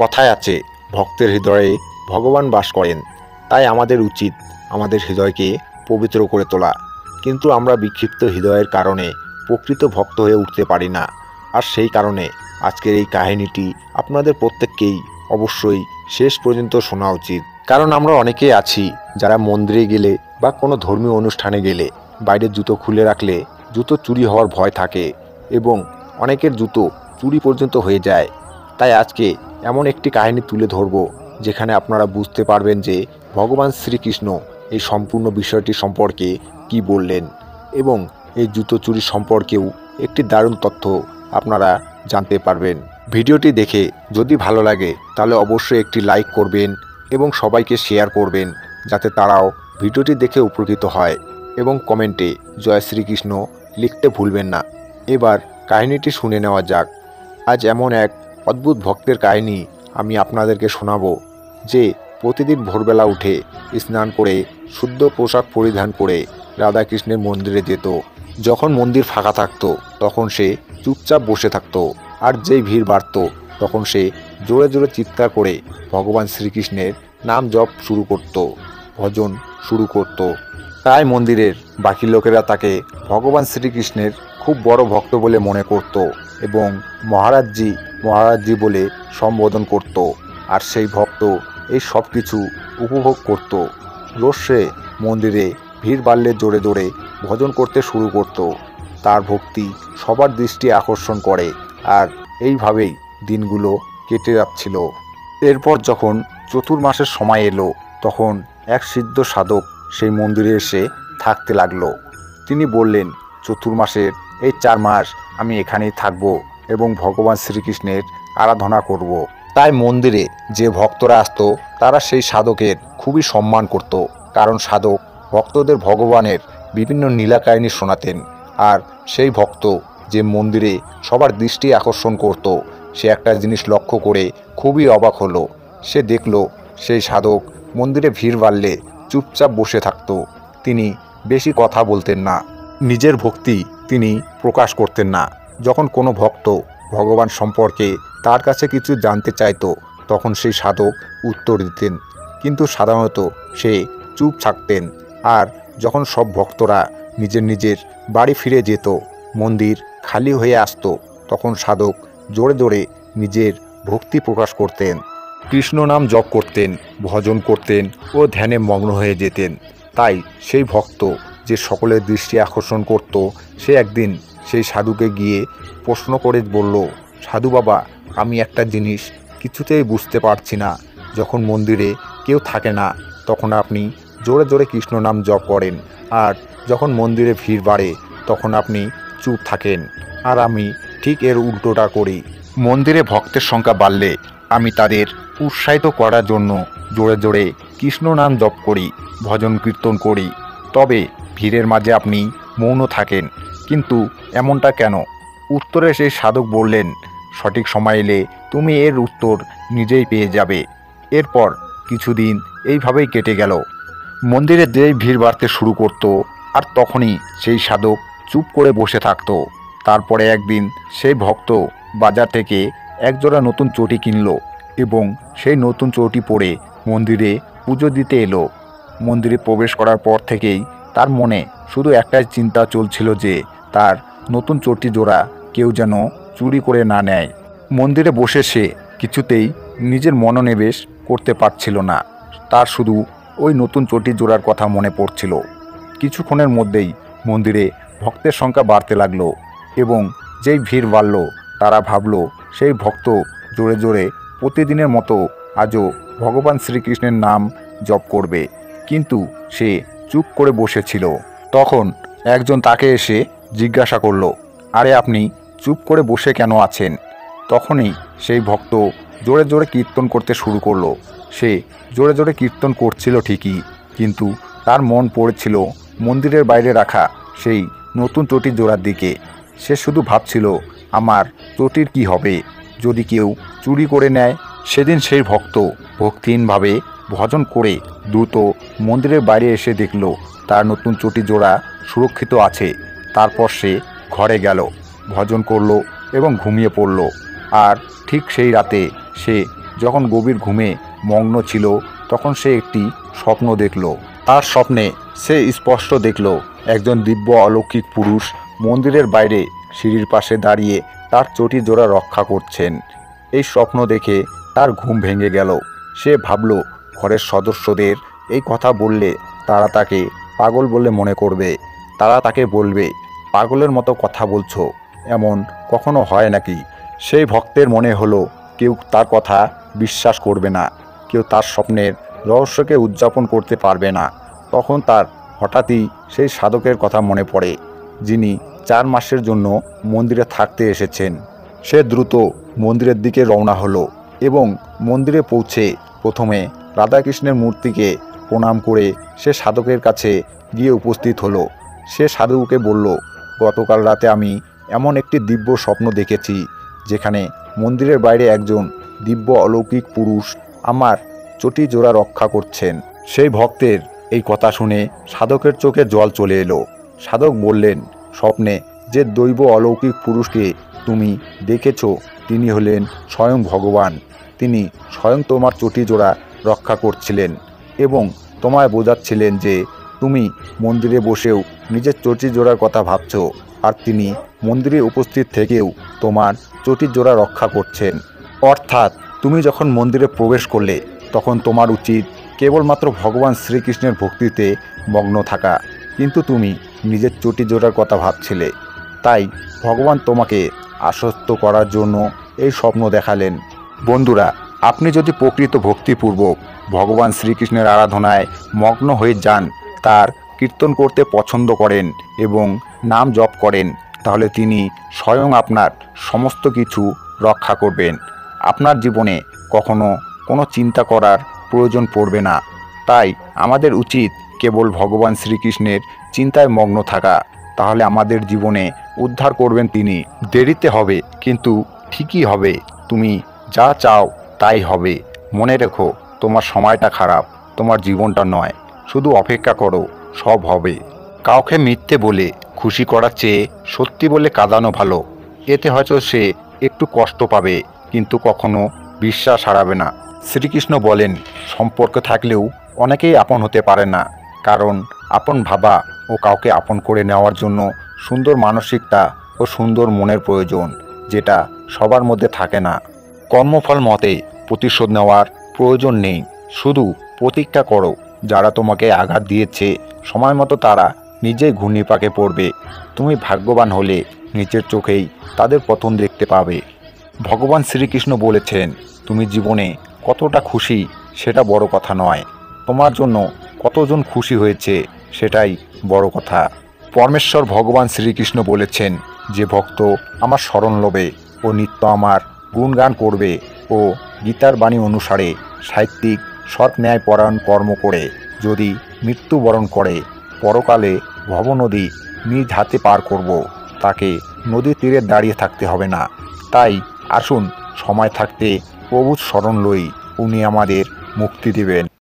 কথায় আছে, ভক্তের হৃদয়ে ভগবান বাস করেন। তাই আমাদের উচিত আমাদের হৃদয়কে পবিত্র করে তোলা। কিন্তু আমরা বিক্ষিপ্ত হৃদয়ের কারণে প্রকৃত ভক্ত হয়ে উঠতে পারি না। আর সেই কারণে আজকের এই কাহিনীটি আপনাদের প্রত্যেককেই অবশ্যই শেষ পর্যন্ত শোনা উচিত। কারণ আমরা অনেকেই আছি যারা মন্দিরে গেলে বা কোনো ধর্মীয় অনুষ্ঠানে গেলে বাইরের জুতো খুলে রাখলে জুতো চুরি হওয়ার ভয় থাকে এবং অনেকের জুতো চুরি পর্যন্ত হয়ে যায়। তাই আজকে এমন একটি কাহিনী তুলে ধরব যেখানে আপনারা বুঝতে পারবেন যে ভগবান শ্রীকৃষ্ণ এই সম্পূর্ণ বিষয়টি সম্পর্কে কি বললেন এবং এই জুতো চুরি সম্পর্কেও একটি দারুণ তথ্য আপনারা জানতে পারবেন। ভিডিওটি দেখে যদি ভালো লাগে তাহলে অবশ্যই একটি লাইক করবেন এবং সবাইকে শেয়ার করবেন যাতে তারাও ভিডিওটি দেখে উপকৃত হয় এবং কমেন্টে জয় শ্রীকৃষ্ণ লিখতে ভুলবেন না। এবার কাহিনীটি শুনে নেওয়া যাক। আজ এমন এক অদ্ভুত ভক্তের কাহিনী আমি আপনাদেরকে শোনাবো যে প্রতিদিন ভোরবেলা উঠে স্নান করে শুদ্ধ পোশাক পরিধান করে রাধাকৃষ্ণের মন্দিরে যেত। যখন মন্দির ফাঁকা থাকতো তখন সে চুপচাপ বসে থাকতো, আর যেই ভিড় বাড়ত তখন সে জোরে জোরে চিৎকার করে ভগবান শ্রীকৃষ্ণের নাম জপ শুরু করত, ভজন শুরু করত। তাই মন্দিরের বাকি লোকেরা তাকে ভগবান শ্রীকৃষ্ণের খুব বড় ভক্ত বলে মনে করত এবং মহারাজজি মহারাজজি বলে সম্বোধন করত। আর সেই ভক্ত এই সব কিছু উপভোগ করত। রোজ সে মন্দিরে ভিড় বাড়লে জোরে জোরে ভজন করতে শুরু করত। তার ভক্তি সবার দৃষ্টি আকর্ষণ করে আর এইভাবেই দিনগুলো কেটে যাচ্ছিল। এরপর যখন চতুর্মাসের সময় এলো তখন এক সিদ্ধ সাধক সেই মন্দিরে এসে থাকতে লাগলো। তিনি বললেন, চতুর্মাসের এই 4 মাস আমি এখানেই থাকব এবং ভগবান শ্রীকৃষ্ণের আরাধনা করব। তাই মন্দিরে যে ভক্তরা আসতো তারা সেই সাধকের খুবই সম্মান করত, কারণ সাধক ভক্তদের ভগবানের বিভিন্ন লীলা কাহিনী শোনাতেন। আর সেই ভক্ত যে মন্দিরে সবার দৃষ্টি আকর্ষণ করত, সে একটা জিনিস লক্ষ্য করে খুবই অবাক হলো। সে দেখল সেই সাধক মন্দিরে ভিড় বাড়লে চুপচাপ বসে থাকত। তিনি বেশি কথা বলতেন না, নিজের ভক্তি তিনি প্রকাশ করতেন না। যখন কোনো ভক্ত ভগবান সম্পর্কে তার কাছে কিছু জানতে চাইতো তখন সেই সাধক উত্তর দিতেন, কিন্তু সাধারণত সে চুপ থাকতেন। আর যখন সব ভক্তরা নিজের নিজের বাড়ি ফিরে যেত, মন্দির খালি হয়ে আসতো, তখন সাধক জোরে জোরে নিজের ভক্তি প্রকাশ করতেন, কৃষ্ণ নাম জপ করতেন, ভজন করতেন ও ধ্যানে মগ্ন হয়ে যেতেন। তাই সেই ভক্ত যে সকলের দৃষ্টি আকর্ষণ করত, সে একদিন সেই সাধুকে গিয়ে প্রশ্ন করে বলল, সাধু বাবা, আমি একটা জিনিস কিছুতেই বুঝতে পারছি না। যখন মন্দিরে কেউ থাকে না তখন আপনি জোরে জোরে কৃষ্ণ নাম জপ করেন, আর যখন মন্দিরে ভিড় বাড়ে তখন আপনি চুপ থাকেন, আর আমি ঠিক এর উল্টোটা করি। মন্দিরে ভক্তের সংখ্যা বাড়লে আমি তাদের উৎসাহিত করার জন্য জোরে জোরে কৃষ্ণ নাম জপ করি, ভজন কীর্তন করি। তবে ভিড়ের মাঝে আপনি মৌন থাকেন, কিন্তু এমনটা কেন? উত্তরে সেই সাধক বললেন, সঠিক সময় এলে তুমি এর উত্তর নিজেই পেয়ে যাবে। এরপর কিছুদিন এইভাবেই কেটে গেল। মন্দিরে যেই ভিড় বাড়তে শুরু করত আর তখনই সেই সাধক চুপ করে বসে থাকত। তারপরে একদিন সেই ভক্ত বাজার থেকে একজোড়া নতুন চটি কিনল এবং সেই নতুন চটি পরে মন্দিরে পুজো দিতে এলো। মন্দিরে প্রবেশ করার পর থেকেই তার মনে শুধু একটাই চিন্তা চলছিল যে তার নতুন চটি জোড়া কেউ যেন চুরি করে না নেয়। মন্দিরে বসে সে কিছুতেই নিজের মনোনিবেশ করতে পারছিল না। তার শুধু ওই নতুন চটি জোড়ার কথা মনে পড়ছিল। কিছুক্ষণের মধ্যেই মন্দিরে ভক্তের সংখ্যা বাড়তে লাগলো এবং যেই ভিড় বাড়ল তারা ভাবল সেই ভক্ত জোরে জোরে প্রতিদিনের মতো আজও ভগবান শ্রীকৃষ্ণের নাম জপ করবে, কিন্তু সে চুপ করে বসেছিল। তখন একজন তাকে এসে জিজ্ঞাসা করল, আরে আপনি চুপ করে বসে কেন আছেন? তখনই সেই ভক্ত জোরে জোরে কীর্তন করতে শুরু করলো। সে জোরে জোরে কীর্তন করছিল ঠিকই, কিন্তু তার মন পড়েছিল মন্দিরের বাইরে রাখা সেই নতুন চটির জোড়ার দিকে। সে শুধু ভাবছিল, আমার চটির কি হবে যদি কেউ চুরি করে নেয়? সেদিন সেই ভক্ত ভক্তিহীনভাবে ভজন করে দ্রুত মন্দিরের বাইরে এসে দেখল তার নতুন চটি জোড়া সুরক্ষিত আছে। তারপর সে ঘরে গেল, ভজন করলো এবং ঘুমিয়ে পড়ল। আর ঠিক সেই রাতে সে যখন গভীর ঘুমে মগ্ন ছিল তখন সে একটি স্বপ্ন দেখল। তার স্বপ্নে সে স্পষ্ট দেখল একজন দিব্য অলৌকিক পুরুষ মন্দিরের বাইরে সিঁড়ির পাশে দাঁড়িয়ে তার চটি জোড়া রক্ষা করছেন। এই স্বপ্ন দেখে তার ঘুম ভেঙে গেল। সে ভাবল ঘরের সদস্যদের এই কথা বললে তারা তাকে পাগল বলে মনে করবে। তারা তাকে বলবে, পাগলের মতো কথা বলছো, এমন কখনো হয় নাকি? সেই ভক্তের মনে হলো কেউ তার কথা বিশ্বাস করবে না, কেউ তার স্বপ্নের রহস্যকে উদযাপন করতে পারবে না। তখন তার হঠাৎই সেই সাধকের কথা মনে পড়ে, যিনি 4 মাসের জন্য মন্দিরে থাকতে এসেছেন। সে দ্রুত মন্দিরের দিকে রওনা হলো এবং মন্দিরে পৌঁছে প্রথমে রাধাকৃষ্ণের মূর্তিকে প্রণাম করে সে সাধকের কাছে গিয়ে উপস্থিত হলো। সে সাধুকে বলল, গতকাল রাতে আমি এমন একটি দিব্য স্বপ্ন দেখেছি যেখানে মন্দিরের বাইরে একজন দিব্য অলৌকিক পুরুষ আমার চটি জোড়া রক্ষা করছেন। সেই ভক্তের এই কথা শুনে সাধকের চোখে জল চলে এলো। সাধক বললেন, স্বপ্নে যে দৈব অলৌকিক পুরুষকে তুমি দেখেছ তিনি হলেন স্বয়ং ভগবান। তিনি স্বয়ং তোমার চটি জোড়া রক্ষা করছিলেন এবং তোমায় বোঝাচ্ছিলেন যে তুমি মন্দিরে বসেও নিজের চটি জোড়ার কথা ভাবছ, আর তিনি মন্দিরে উপস্থিত থেকেও তোমার চটি জোড়া রক্ষা করছেন। অর্থাৎ তুমি যখন মন্দিরে প্রবেশ করলে তখন তোমার উচিত কেবলমাত্র ভগবান শ্রীকৃষ্ণের ভক্তিতে মগ্ন থাকা, কিন্তু তুমি নিজের চটি জোড়ার কথা ভাবছিলে। তাই ভগবান তোমাকে আশ্বস্ত করার জন্য এই স্বপ্ন দেখালেন। বন্ধুরা, আপনি যদি প্রকৃত ভক্তিপূর্বক ভগবান শ্রীকৃষ্ণের আরাধনায় মগ্ন হয়ে যান, তার কীর্তন করতে পছন্দ করেন এবং নাম জপ করেন, তাহলে তিনি স্বয়ং আপনার সমস্ত কিছু রক্ষা করবেন। আপনার জীবনে কখনো কোনো চিন্তা করার প্রয়োজন পড়বে না। তাই আমাদের উচিত কেবল ভগবান শ্রীকৃষ্ণের চিন্তায় মগ্ন থাকা, তাহলে আমাদের জীবনে উদ্ধার করবেন তিনি। দেরিতে হবে কিন্তু ঠিকই হবে। তুমি যা চাও তাই হবে। মনে রেখো, তোমার সময়টা খারাপ, তোমার জীবনটা নয়। শুধু অপেক্ষা করো, সব হবে। কাউকে মিথ্যে বলে খুশি করার চেয়ে সত্যি বলে কাঁদানো ভালো। এতে হয়তো সে একটু কষ্ট পাবে কিন্তু কখনো বিশ্বাস হারাবে না। শ্রীকৃষ্ণ বলেন, সম্পর্ক থাকলেও অনেকেই আপন হতে পারে না, কারণ আপন ভাবা ও কাউকে আপন করে নেওয়ার জন্য সুন্দর মানসিকতা ও সুন্দর মনের প্রয়োজন, যেটা সবার মধ্যে থাকে না। কর্মফল মতে প্রতিশোধ নেওয়ার প্রয়োজন নেই, শুধু প্রতীক্ষা করো। যারা তোমাকে আঘাত দিয়েছে সময় মতো তারা নিজেই ঘূর্ণিপাকে পড়বে। তুমি ভাগ্যবান হলে নিজের চোখেই তাদের পতন দেখতে পাবে। ভগবান শ্রীকৃষ্ণ বলেছেন, তুমি জীবনে কতটা খুশি সেটা বড় কথা নয়, তোমার জন্য কতজন খুশি হয়েছে সেটাই বড় কথা। পরমেশ্বর ভগবান শ্রীকৃষ্ণ বলেছেন, যে ভক্ত আমার শরণ লবে ও নিত্য আমার গুণগান করবে ও গীতার বাণী অনুসারে সাহিত্যিক সৎ ন্যায়পরায়ণ কর্ম করে যদি মৃত্যুবরণ করে, পরকালে ভবনদী নিজ হাতে পার করব, তাকে নদীর তীরে দাঁড়িয়ে থাকতে হবে না। তাই আসুন সময় থাকতে প্রভুর শরণ লই, উনি আমাদের মুক্তি দেবেন।